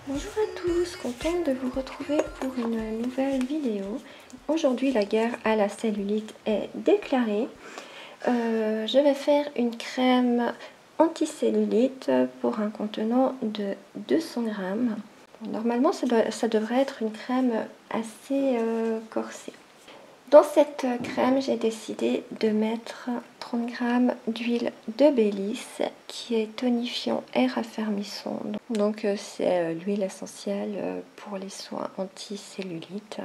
Bonjour à tous, contente de vous retrouver pour une nouvelle vidéo. Aujourd'hui, la guerre à la cellulite est déclarée. Je vais faire une crème anti-cellulite pour un contenant de 200 grammes. Normalement, ça devrait être une crème assez corsée. Dans cette crème, j'ai décidé de mettre 30 g d'huile de Bélisse qui est tonifiant et raffermissant. Donc c'est l'huile essentielle pour les soins anti-cellulite.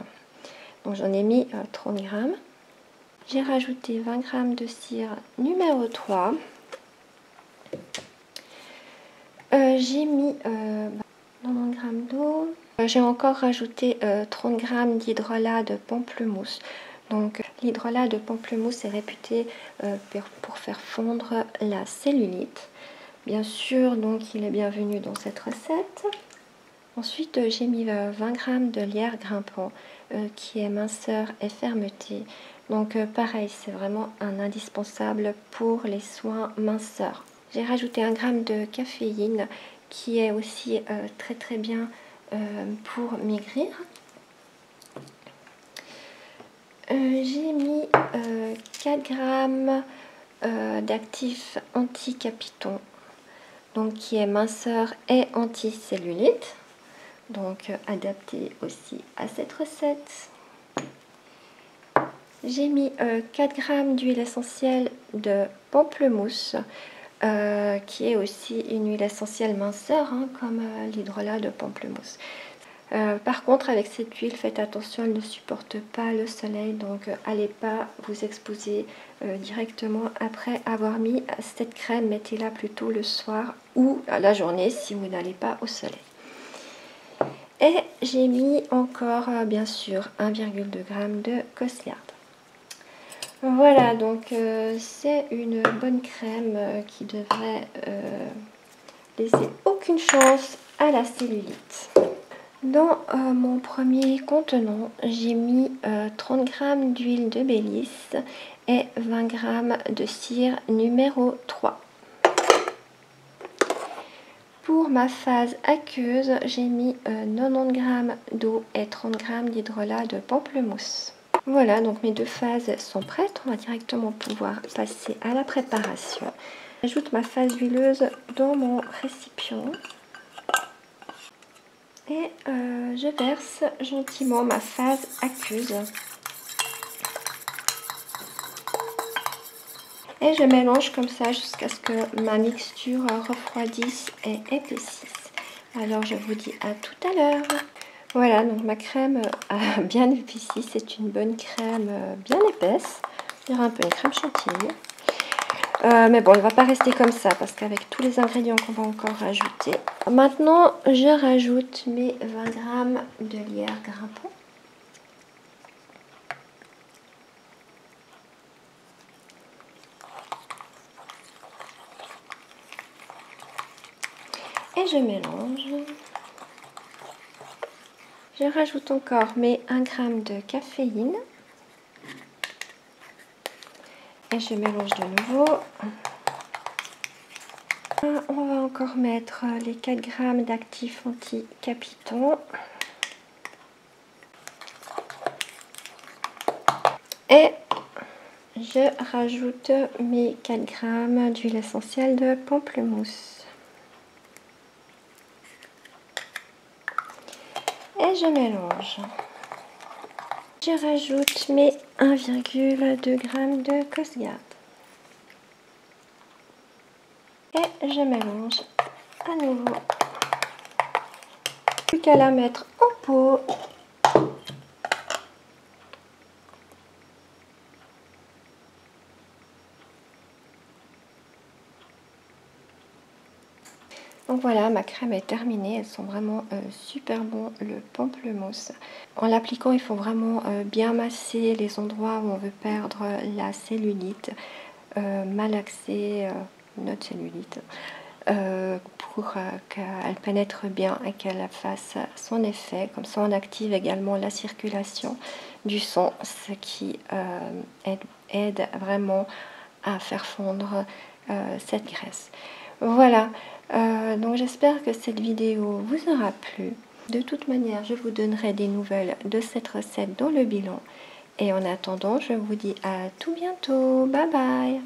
Donc j'en ai mis 30 g. J'ai rajouté 20 g de cire numéro 3. J'ai mis 90 g d'eau. J'ai encore rajouté 30 g d'hydrolat de pamplemousse. Donc l'hydrolat de pamplemousse est réputé pour faire fondre la cellulite. Bien sûr, donc il est bienvenu dans cette recette. Ensuite, j'ai mis 20 g de lierre grimpant qui est minceur et fermeté. Donc pareil, c'est vraiment un indispensable pour les soins minceurs. J'ai rajouté 1 g de caféine qui est aussi très bien pour maigrir. J'ai mis 4 g d'actif anti-capiton, donc qui est minceur et anti-cellulite, donc adapté aussi à cette recette. J'ai mis 4 g d'huile essentielle de pamplemousse, qui est aussi une huile essentielle minceur, comme l'hydrolat de pamplemousse. Par contre, avec cette huile, faites attention, elle ne supporte pas le soleil, donc allez pas vous exposer directement après avoir mis cette crème. Mettez-la plutôt le soir ou la journée si vous n'allez pas au soleil. Et j'ai mis encore, bien sûr, 1,2 g de Cosliard. Voilà, donc c'est une bonne crème qui devrait laisser aucune chance à la cellulite. Dans mon premier contenant, j'ai mis 30 g d'huile de Bélisse et 20 g de cire numéro 3. Pour ma phase aqueuse, j'ai mis 90 g d'eau et 30 g d'hydrolat de pamplemousse. Voilà, donc mes deux phases sont prêtes. On va directement pouvoir passer à la préparation. J'ajoute ma phase huileuse dans mon récipient. Et je verse gentiment ma phase aqueuse. Et je mélange comme ça jusqu'à ce que ma mixture refroidisse et épaississe. Alors je vous dis à tout à l'heure. Voilà, donc ma crème a bien épaissi. C'est une bonne crème bien épaisse. Je dirais un peu une crème chantilly. Mais bon, elle ne va pas rester comme ça parce qu'avec tous les ingrédients qu'on va encore rajouter. Maintenant, je rajoute mes 20 g de lierre grimpant. Et je mélange. Je rajoute encore mes 1 g de caféine. Et je mélange de nouveau. On va encore mettre les 4 g d'actif anti-capiton. Et je rajoute mes 4 g d'huile essentielle de pamplemousse. Et je mélange. Je rajoute mes 1,2 g de Cosliard. Et je mélange à nouveau. Plus qu'à la mettre en pot. Donc voilà, ma crème est terminée. Elles sont vraiment super bon, le pamplemousse. En l'appliquant, il faut vraiment bien masser les endroits où on veut perdre la cellulite, malaxer notre cellulite, pour qu'elle pénètre bien et qu'elle fasse son effet. Comme ça, on active également la circulation du sang, ce qui aide vraiment à faire fondre cette graisse. Voilà, Donc j'espère que cette vidéo vous aura plu. De toute manière, je vous donnerai des nouvelles de cette recette dans le bilan. Et en attendant, je vous dis à tout bientôt. Bye bye!